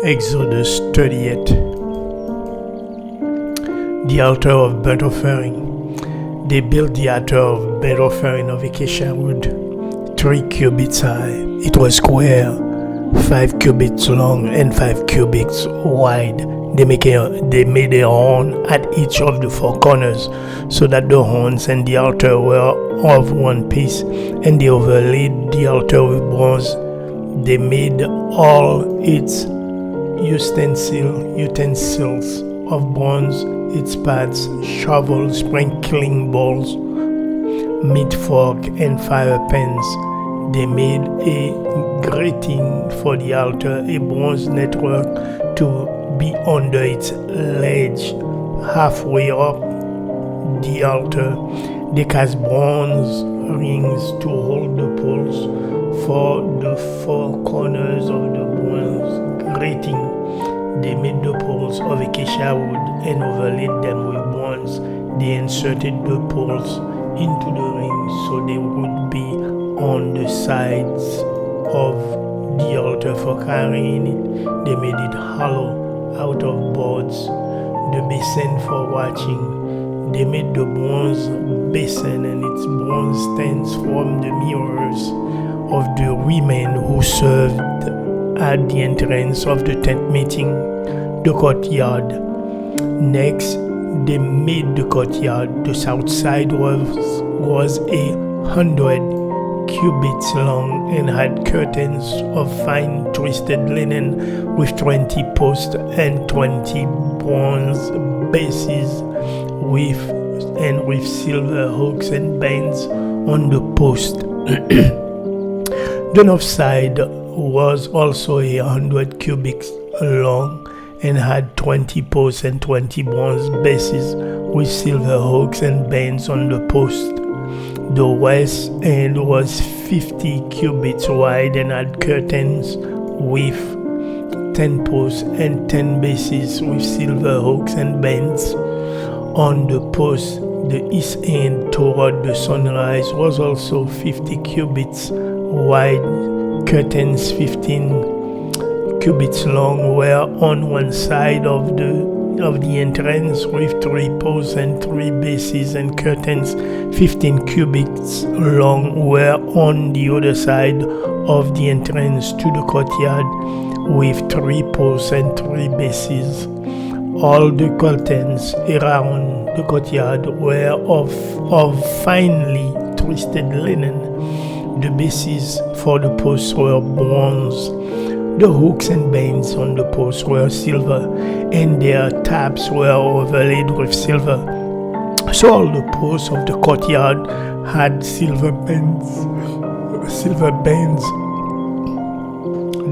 Exodus 38. The altar of burnt offering. They built the altar of burnt offering of acacia wood, 3 cubits high. It was square, 5 cubits long and 5 cubits wide. They made a horn at each of the 4 corners, so that the horns and the altar were of one piece, and they overlaid the altar with bronze. They made all its utensils of bronze, its pots, shovels, sprinkling bowls, meat fork, and fire pans. They made a grating for the altar, a bronze network to be under its ledge halfway up the altar. They cast bronze rings to hold the poles for the 4 corners of the bronze grating. They made the poles of acacia wood and overlaid them with bronze. They inserted the poles into the rings so they would be on the sides of the altar for carrying it. They made it hollow out of boards. The basin for watching. They made the bronze basin and its bronze stands from the mirrors of the women who served at the entrance of the tent meeting, the courtyard. Next, they made the courtyard. The south side was 100 cubits long and had curtains of fine twisted linen with 20 posts and 20 bronze bases with silver hooks and bands on the post. The north side was also 100 cubits long and had 20 posts and 20 bronze bases with silver hooks and bands on the post. The west end was 50 cubits wide and had curtains with 10 posts and 10 bases with silver hooks and bands on the post. The east end toward the sunrise was also 50 cubits wide. Curtains 15 cubits long were on one side of the entrance with 3 posts and 3 bases, and curtains 15 cubits long were on the other side of the entrance to the courtyard with 3 posts and 3 bases. All the curtains around the courtyard were of finely twisted linen. The bases for the posts were bronze. The hooks and bands on the posts were silver, and their tabs were overlaid with silver. So all the posts of the courtyard had silver bands.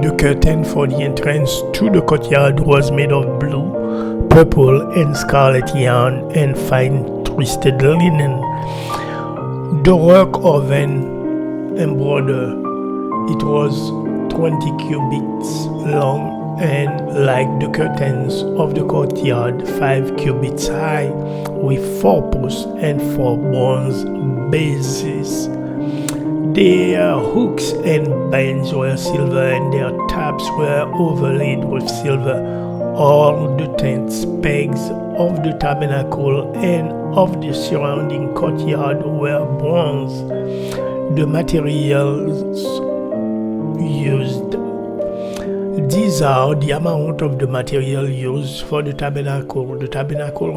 The curtain for the entrance to the courtyard was made of blue, purple, and scarlet yarn and fine twisted linen. The work of an embroider, it was 20 cubits long and, like the curtains of the courtyard, 5 cubits high with 4 posts and 4 bronze bases. Their hooks and bands were silver and their tabs were overlaid with silver. All the tents pegs of the tabernacle and of the surrounding courtyard were bronze. The materials used. These are the amount of the material used for the tabernacle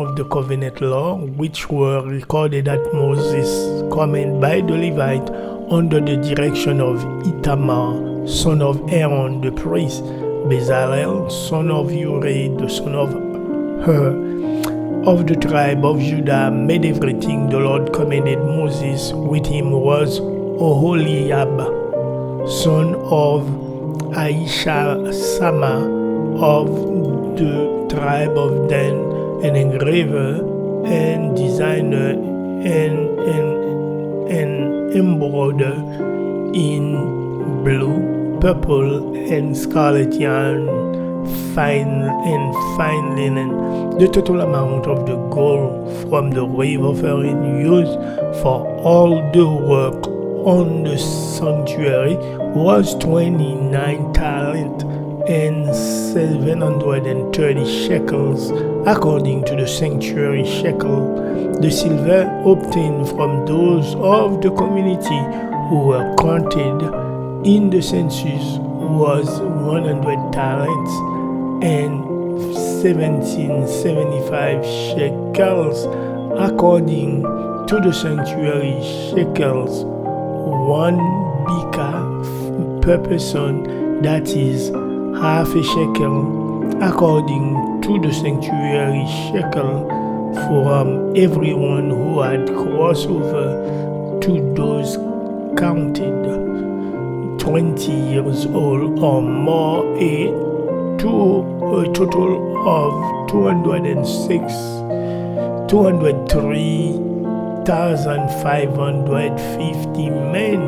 of the covenant law, which were recorded at Moses' command by the Levite under the direction of Itamar, son of Aaron the priest, Bezalel, son of Uri, the son of Hur, of the tribe of Judah, made everything the Lord commanded Moses. With him was Oholiab, son of Aishasama, of the tribe of Dan, an engraver and designer and embroider in blue, purple, and scarlet yarn, fine linen. The total amount of the gold from the wave offering used for all the work on the sanctuary was 29 talents, and 730 shekels according to the sanctuary shekel. The silver obtained from those of the community who were counted in the census was 100 talents and 1775 shekels according to the sanctuary shekels. 1 bika per person, that is half a shekel according to the sanctuary shekel, from everyone who had crossed over to those counted 20 years old or more, a total of 203,550 men.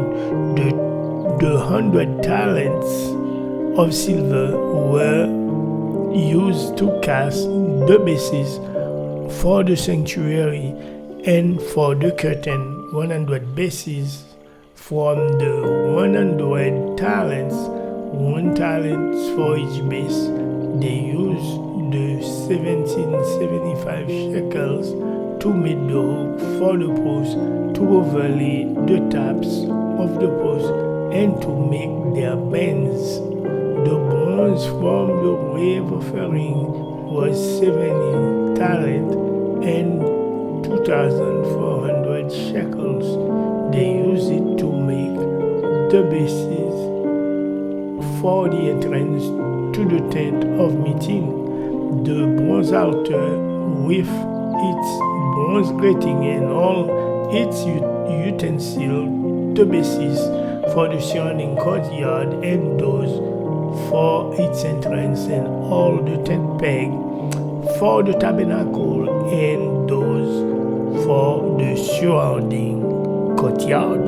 The 100 talents of silver were used to cast the bases for the sanctuary and for the curtain. 100 bases from the 100 talents, 1 talent for each base. They used the 1775 shekels to make the hook for the post, to overlay the tops of the post, and to make their bands. The bronze from the wave offering was 70 talents and 2,400 shekels. They used it to make the bases for the entrance to the tent of meeting, the bronze altar with its bronze grating and all its utensils, the bases for the surrounding courtyard and those for its entrance, and all the tent peg for the tabernacle and those for the surrounding courtyard.